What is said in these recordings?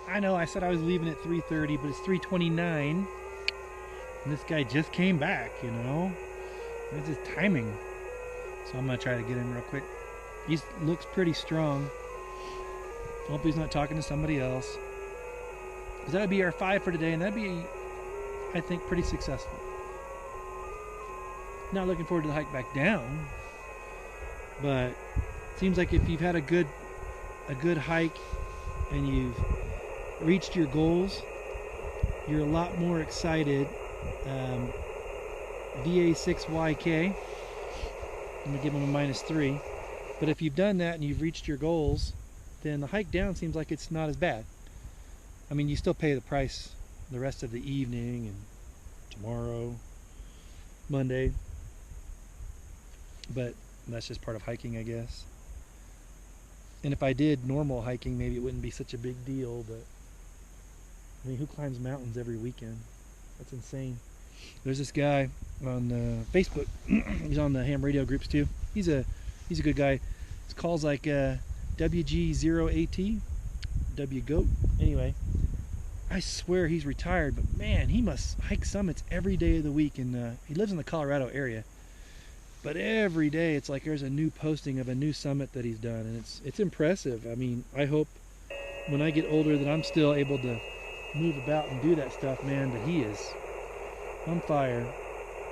I know I said I was leaving at 3:30, but it's 3:29. And this guy just came back, you know. It's his timing. So I'm going to try to get him real quick. He looks pretty strong. Hope he's not talking to somebody else. Because that would be our 5 for today, and that'd be, I think, pretty successful. Not looking forward to the hike back down. But it seems like if you've had a good hike and you've reached your goals, you're a lot more excited. VA6YK, I'm going to give him a -3. But if you've done that and you've reached your goals, then the hike down seems like it's not as bad. I mean, you still pay the price the rest of the evening and tomorrow, Monday, but that's just part of hiking, I guess. And if I did normal hiking, maybe it wouldn't be such a big deal, but I mean, who climbs mountains every weekend? That's insane. There's this guy on Facebook. He's on the ham radio groups too. He's a good guy. His call's like WG-0AT, WGOAT. Anyway, I swear he's retired, but man, he must hike summits every day of the week. And he lives in the Colorado area. But every day it's like there's a new posting of a new summit that he's done, and it's impressive. I mean, I hope when I get older that I'm still able to move about and do that stuff, man. But he is on fire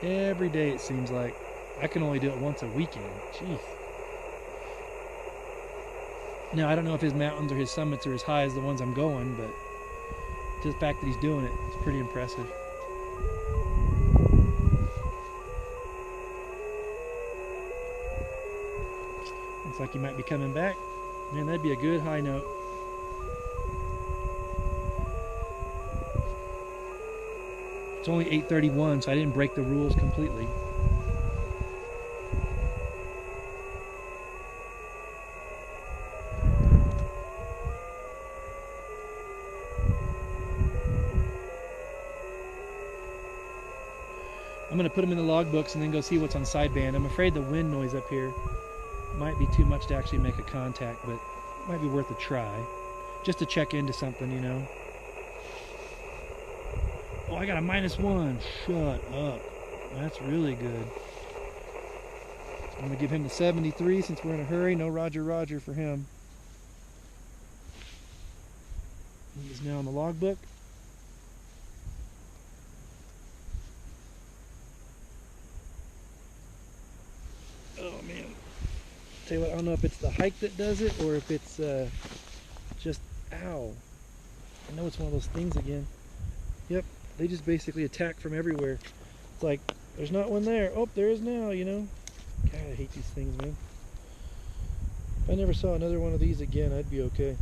every day, it seems like. I can only do it once a weekend. Jeez. Now, I don't know if his mountains or his summits are as high as the ones I'm going, but just the fact that he's doing it, it's pretty impressive. Looks like he might be coming back. Man, that'd be a good high note. It's only 8:31, so I didn't break the rules completely. I'm going to put them in the logbooks and then go see what's on sideband. I'm afraid the wind noise up here might be too much to actually make a contact, but it might be worth a try. Just to check into something, you know. Oh, I got a -1. Shut up. That's really good. I'm going to give him the 73 since we're in a hurry. No Roger Roger for him. He's now in the logbook. Oh man. Tell you what, I don't know if it's the hike that does it or if it's just, ow. I know it's one of those things again. Yep, they just basically attack from everywhere. It's like, there's not one there. Oh, there is now, you know. God, I hate these things, man. If I never saw another one of these again, I'd be okay.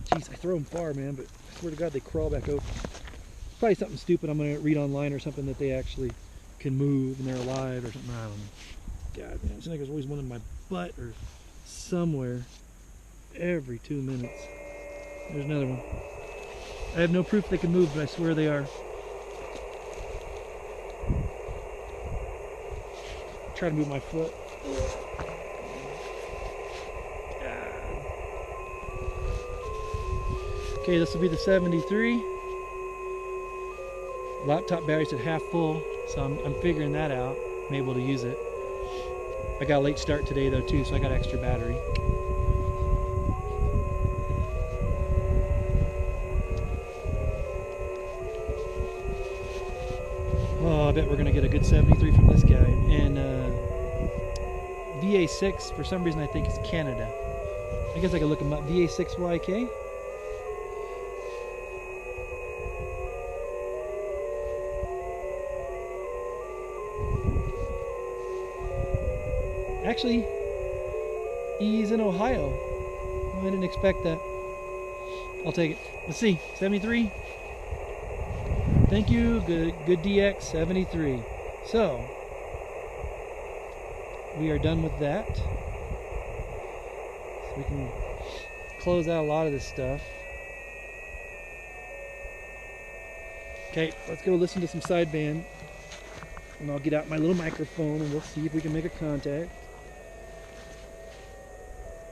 Jeez, I throw them far, man, but I swear to God, they crawl back over. Probably something stupid I'm going to read online or something that they actually can move and they're alive or something. I don't know. God, man, it seems like there's always one in my butt or somewhere every 2 minutes. There's another one. I have no proof they can move, but I swear they are. Try to move my foot. Okay, this will be the 73. Laptop battery's at half full, so I'm figuring that out. I'm able to use it. I got a late start today though too, so I got extra battery. Oh, I bet we're gonna get a good 73 from this guy. And VA6, for some reason I think is Canada. I guess I could look him up. VA6YK. Actually, he's in Ohio. I didn't expect that. I'll take it. Let's see, 73. Thank you, good DX, 73. So, we are done with that. So we can close out a lot of this stuff. Okay, let's go listen to some sideband. And I'll get out my little microphone and we'll see if we can make a contact.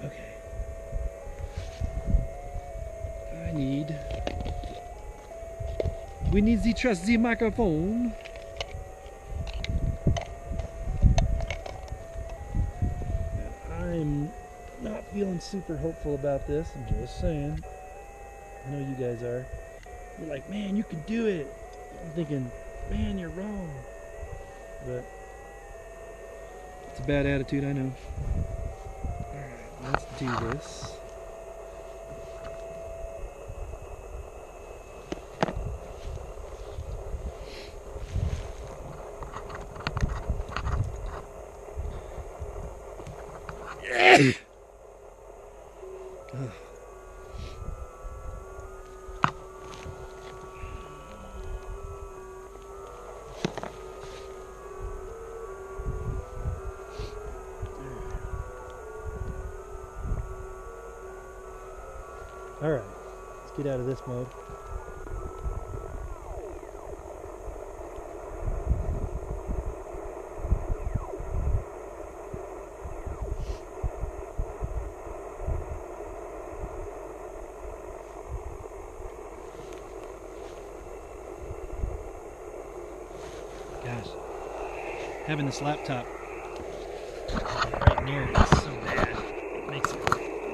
Okay. I need the trust the microphone. I'm not feeling super hopeful about this. I'm just saying. I know you guys are. You're like, man, you can do it. I'm thinking, man, you're wrong. But it's a bad attitude, I know. Alright, let's do this. Alright, let's get out of this mode. Gosh, having this laptop right near it is so bad. It makes it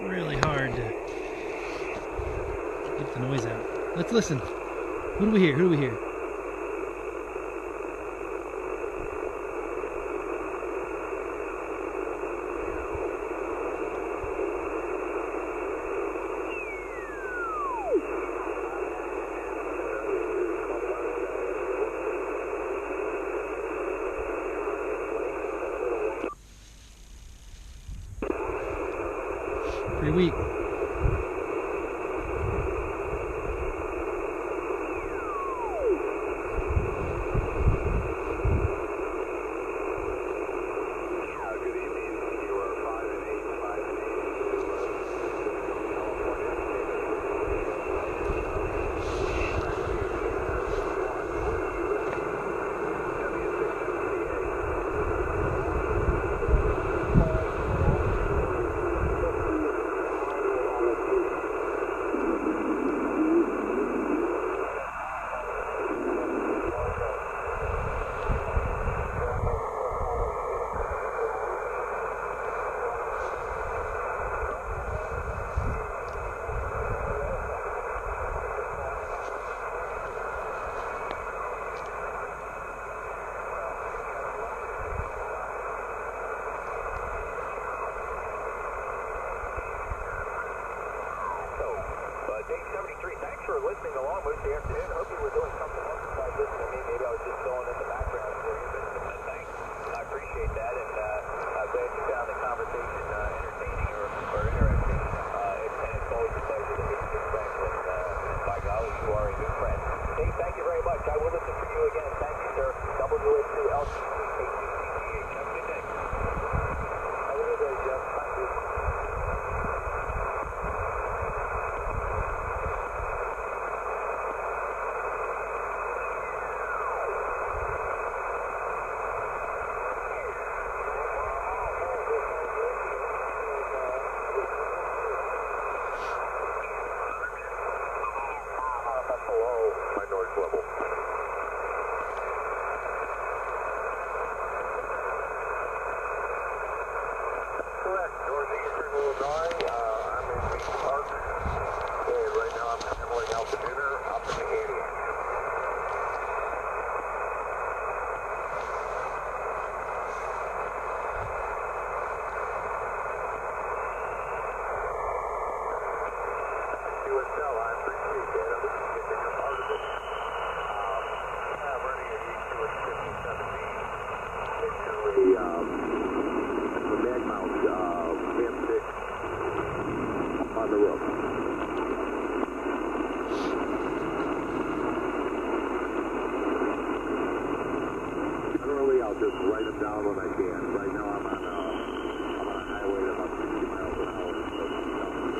really hard to get the noise out. Let's listen. Who do we hear? Who do we hear? Pretty weak. Thanks for listening along most of the afternoon. Hope you were doing something else besides listening to me. Maybe I was just filling in the background for you, but thanks. I appreciate that, and I'm glad you found the conversation entertaining or interesting. And it's always a pleasure to meet a good friend, and by golly, you are a good friend. Dave, thank you very much. I will listen for you again. Thank you, sir. WA2LCC, KCCGH. Have a good day. Have a good day, Jeff. Thank you. Level. Correct, northeastern Illinois. I'm in Beach Park, and right now I'm handling out the dinner up in the Antioch. USL, I appreciate that. I'm getting a part of it. I'm running an E2 into a mag mount M6 on the roof. Generally, I'll just write them down when I can. Right now, I'm on a highway at about 60 miles an hour. So I'm down the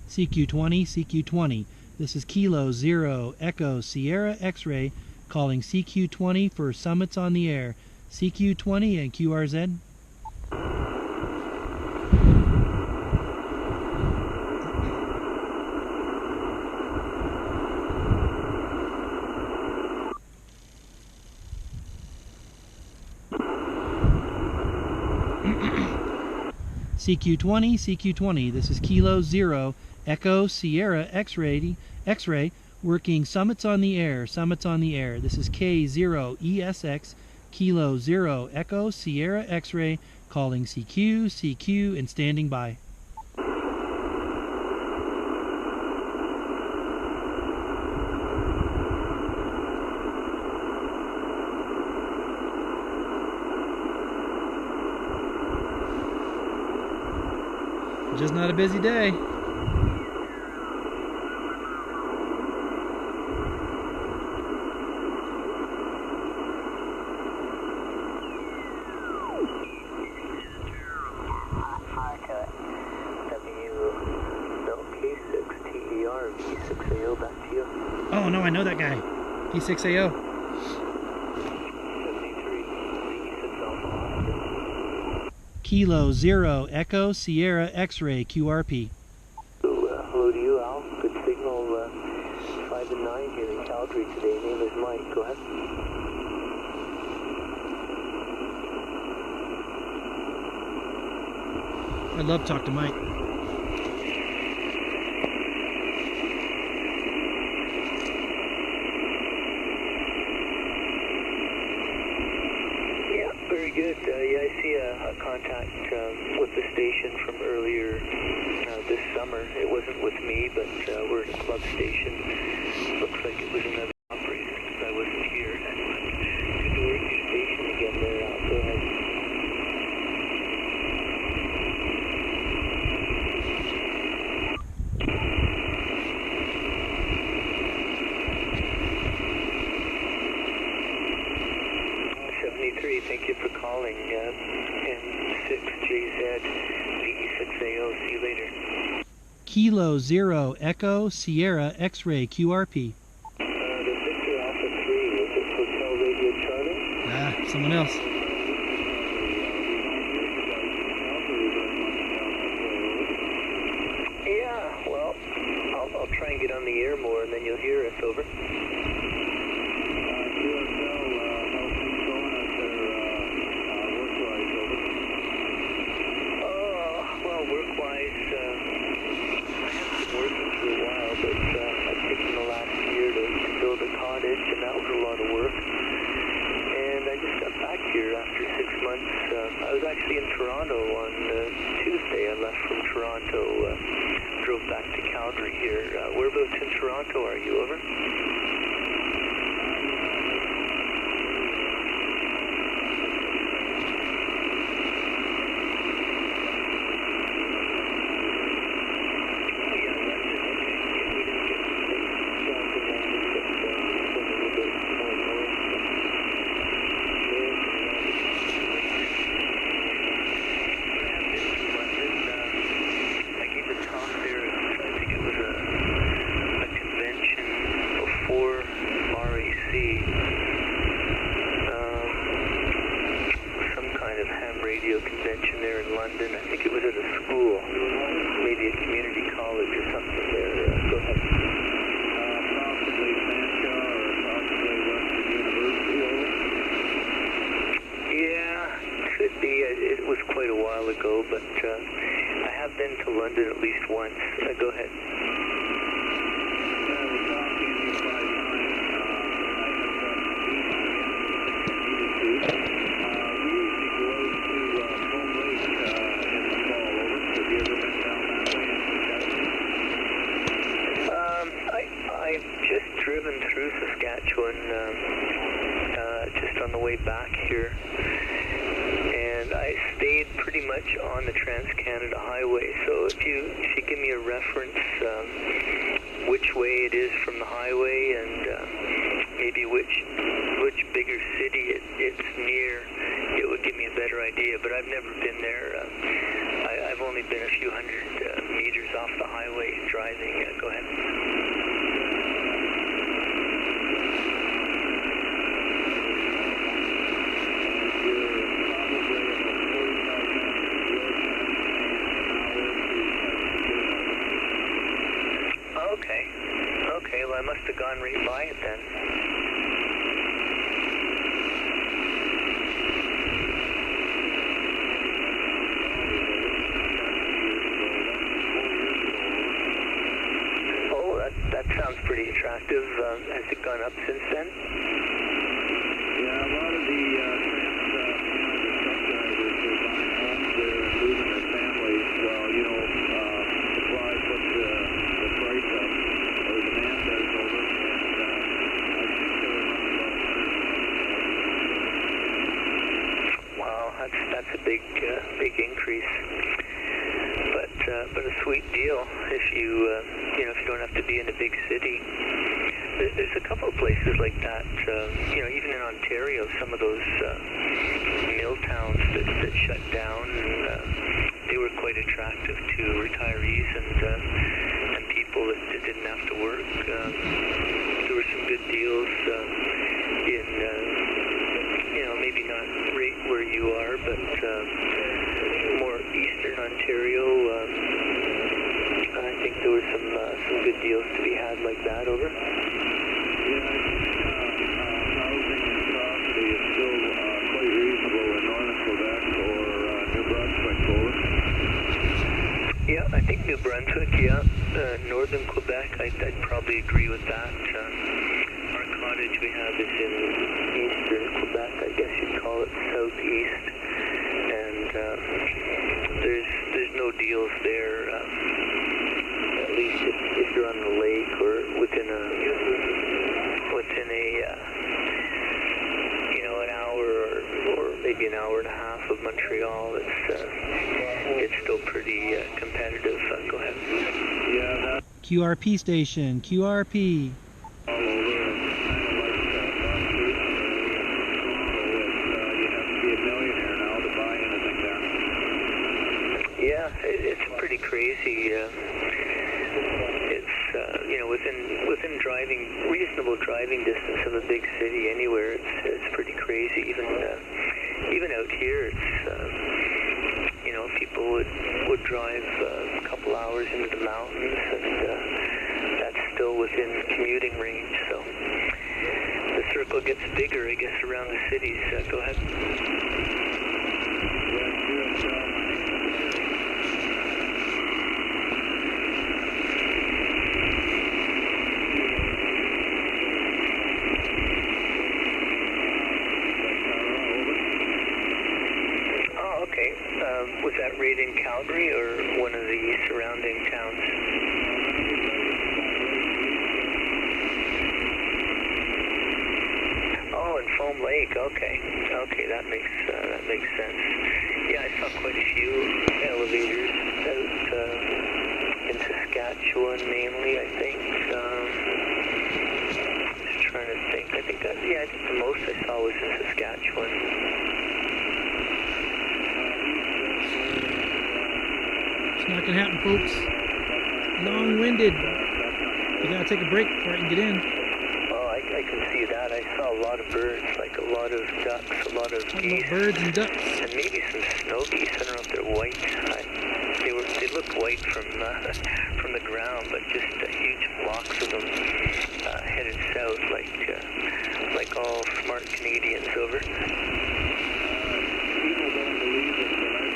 CQ20, CQ20. This is Kilo 0 Echo Sierra X-Ray calling CQ20 for summits on the air. CQ20 and QRZ. CQ20, CQ20, this is Kilo 0, Echo Sierra X-ray, working summits on the air, This is K0ESX, Kilo 0, Echo Sierra X-ray, calling CQ, and standing by. Just not a busy day. W6AO, back to you. Oh no, I know that guy. P6AO. 73, V6 Alpha Oscar. Kilo 0, Echo Sierra X-ray, QRP. Hello to you, Al. Good signal, 5 and 9 here in Calgary today. Name is Mike. Go ahead. I'd love to talk to Mike. Very good. Yeah, I see a contact with the station from earlier this summer. It wasn't with me, but we're at a club station. Looks like it was another operator because I wasn't here. Good to work your station again there, Al. Go ahead. Thank you for calling. N6JZ VE6AO. See you later. Kilo 0, Echo Sierra X-ray, QRP. The Victor Alpha 3, was it Hotel Radio Charlie? Ah, someone else. Yeah, well, I'll try and get on the air more and then you'll hear us. Over. Work-wise, I haven't been working for a while, but I've taken the last year to build a cottage, and that was a lot of work. And I just got back here after 6 months. I was actually in Toronto on Tuesday. I left from Toronto, drove back to Calgary here. Whereabouts in Toronto are you? Over? Convention there in London. I think it was at a school, maybe a community college or something there. Go ahead. Possibly Sancho or possibly Western University. Yeah, could be. It was quite a while ago, but I have been to London at least once. Go ahead. Driven through Saskatchewan just on the way back here, and I stayed pretty much on the Trans-Canada Highway. So if you give me a reference which way it is from the highway and maybe which bigger city it's near, it would give me a better idea. But I've never been there. I've only been a few hundred meters off the highway driving. Go ahead. right by it then. Oh, that sounds pretty attractive. Has it gone up since then? Yeah, a lot of the truck drivers are buying homes there and moving their families. Well, you know, supply puts the price up, or demand does over, and I think they're around about 100,000. Wow, that's a big increase. But a sweet deal if you if you don't have to be in a big city. There's a couple of places like that. Even in Ontario, some of those mill towns that shut down, they were quite attractive to retirees and people that didn't have to work. There were some good deals in maybe not right where you are, but more eastern Ontario. I think there were some good deals to be had like that over. Yeah, I think housing and property is still quite reasonable in northern Quebec or New Brunswick, over. Yeah, I think New Brunswick, northern Quebec, I'd probably agree with that. Our cottage we have is in eastern Quebec, I guess you'd call it southeast, and there's no deals there, at least if you're on the lake or within a an hour or maybe an hour and a half of Montreal. It's still pretty competitive. Go ahead. Yeah, that's QRP station, QRP. all over. It's kind of like you have to be a millionaire now to buy anything there. Yeah, it's pretty crazy. It's within reasonable driving distance of a big city anywhere. It's pretty crazy. Even out here, it's people would drive a couple hours into the mountains, and that's still within commuting range. So the circle gets bigger, I guess, around the cities. Go ahead. Was that right in Calgary or one of the surrounding towns? Oh, in Foam Lake. Okay, that makes sense. Yeah, I saw quite a few elevators out in Saskatchewan, mainly. I think. Just trying to think. I think the most I saw was in Saskatchewan. It's not gonna happen, folks. Long-winded. You gotta take a break before I can get in. Well, I can see that. I saw a lot of birds, like a lot of ducks, a lot of geese. Birds and ducks. And maybe some snow geese. I don't know if they're white. They looked white from the ground, but just huge flocks of them headed south, like all smart Canadians over. People don't believe it, but I've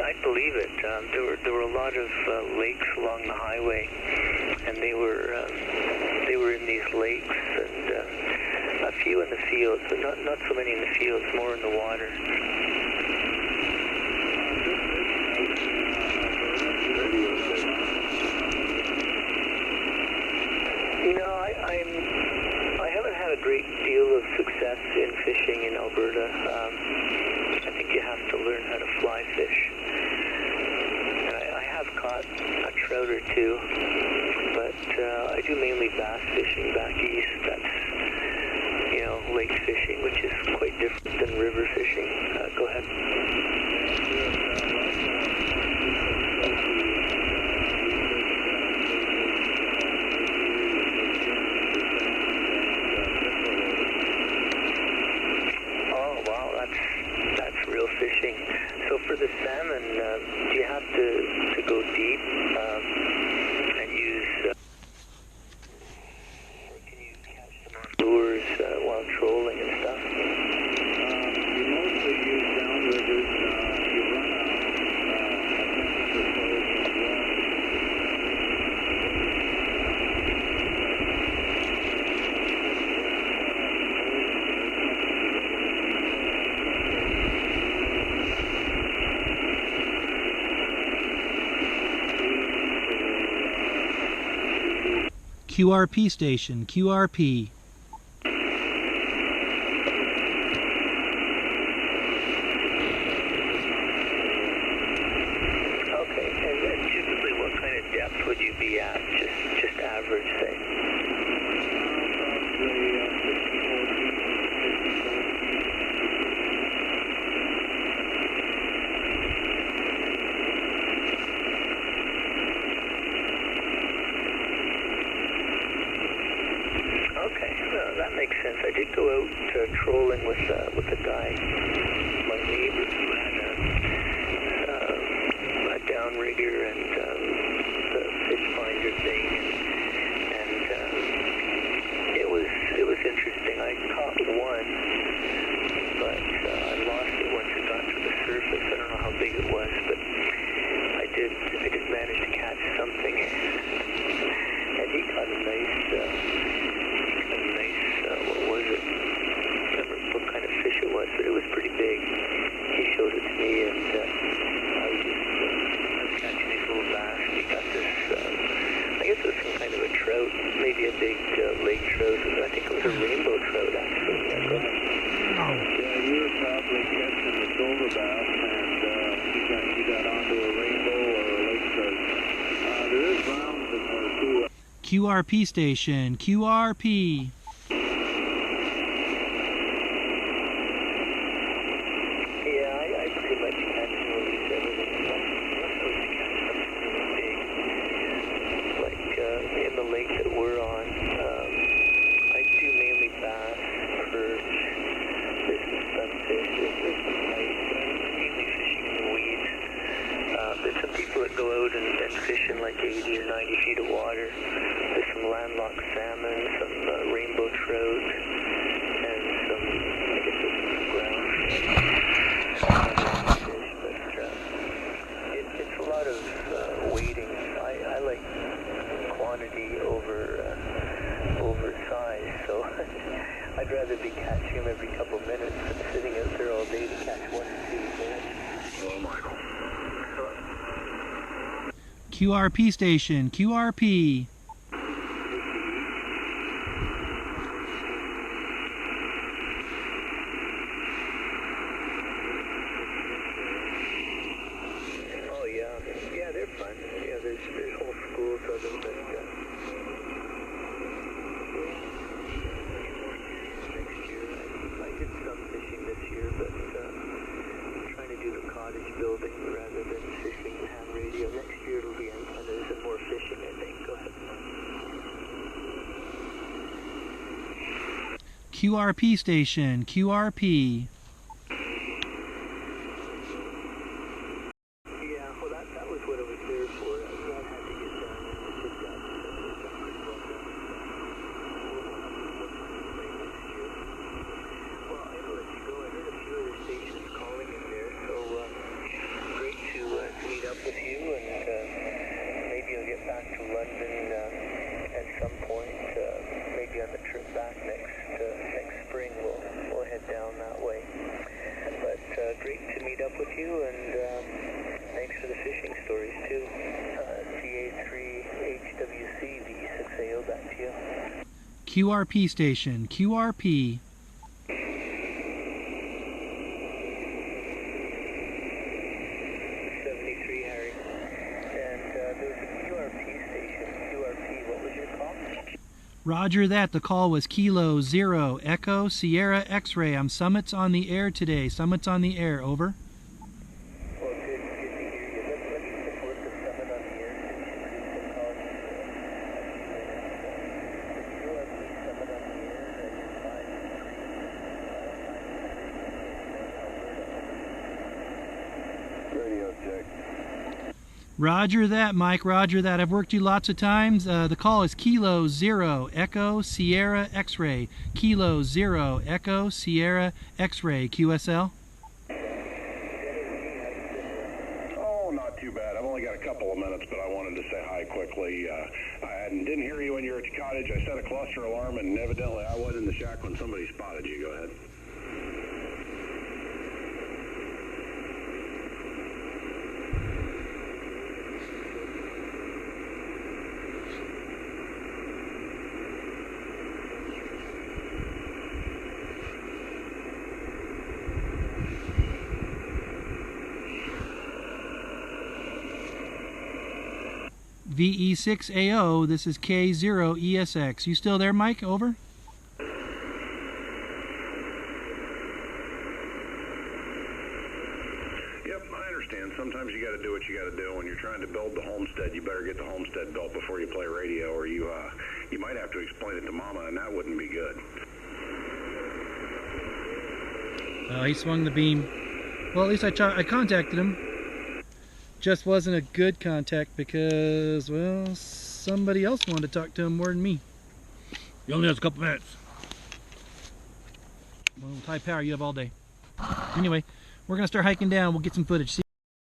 I believe it. There were a lot of lakes along the highway, and they were in these lakes, and a few in the fields, but not so many in the fields, more in the water. I haven't had a great deal of success in fishing in Alberta. I think you have to learn how to fly fish. And I have caught a trout or two, but I do mainly bass fishing back east. That's, lake fishing, which is quite different than river fishing. Go ahead. QRP station, QRP. Okay, and typically what kind of depth would you be at? Just average, say? Okay, that makes sense. I did go out trolling with a guy, my neighbor, who had a downrigger and the fish finder thing, and it was interesting. I caught one, but I lost it once it got to the surface. I don't know how big it was, but I did manage to catch something, and he caught a nice. What was it? I can't remember what kind of fish it was, but it was pretty big. He showed it to me, and I was catching these little bass. And he got this, I guess it was some kind of a trout, maybe a big lake trout. I think it was a rainbow trout, actually. Yeah, go ahead. Yeah, you were probably catching the silver bass, and you got onto a rainbow or a lake trout. There is rounds in there too. QRP station, QRP. I pretty much catch and release everything. Unless I was to catch something really big, like in the lake that we're on, I do mainly bass, perch, there's some sunfish, there's some pike, mainly fishing in the weeds. There's some people that go out and fish in like 80 or 90 feet of water. There's some landlocked salmon, some rainbow trout, and some, I guess there's some ground fish. It's a lot of waiting. I like quantity over size, so I'd rather be catching them every couple minutes than sitting out there all day to catch one or two fish. Hello, Michael. QRP station, QRP. Yeah, they're fun. Yeah, there's whole schools of them that next year. I did some fishing this year, but I'm trying to do the cottage building rather than fishing ham radio. Next year it'll be antennas and more fishing, I think. Go ahead. QRP station, QRP. That was what I was there for. That had to get done, and it just got pretty well done. Well, I know that you go. I heard a few other stations calling in there, so great to meet up with you, and maybe I'll get back to London at some point. Maybe on the trip back next spring, we'll head down that way. But great to meet up with you, and thanks for the fishing stories too. CA3HWC V6AO, back to you. QRP station, QRP. 73, Harry. And there's a QRP station, QRP. What was your call? Roger that. The call was Kilo 0 Echo Sierra X-Ray. I'm Summits on the air today. Summits on the air. Over. Well, good to hear you. Let me take a look at Summit on the air. Radio check. Roger that, Mike. Roger that. I've worked you lots of times. The call is Kilo 0 Echo Sierra X-Ray. Kilo 0 Echo Sierra X-Ray. QSL. Oh, not too bad. I've only got a couple of minutes, but I wanted to say hi quickly. I didn't hear you when you were at the cottage. I set a cluster alarm, and evidently I was in the shack when somebody spotted you. Go ahead. VE6AO. This is K0ESX. You still there, Mike? Over? Sometimes you got to do what you got to do. When you're trying to build the homestead, you better get the homestead built before you play radio, or you might have to explain it to Mama, and that wouldn't be good. He swung the beam. Well, at least I contacted him. Just wasn't a good contact because, well, somebody else wanted to talk to him more than me. He only has a couple minutes. Well, with high power, you have all day. Anyway, we're going to start hiking down. We'll get some footage. See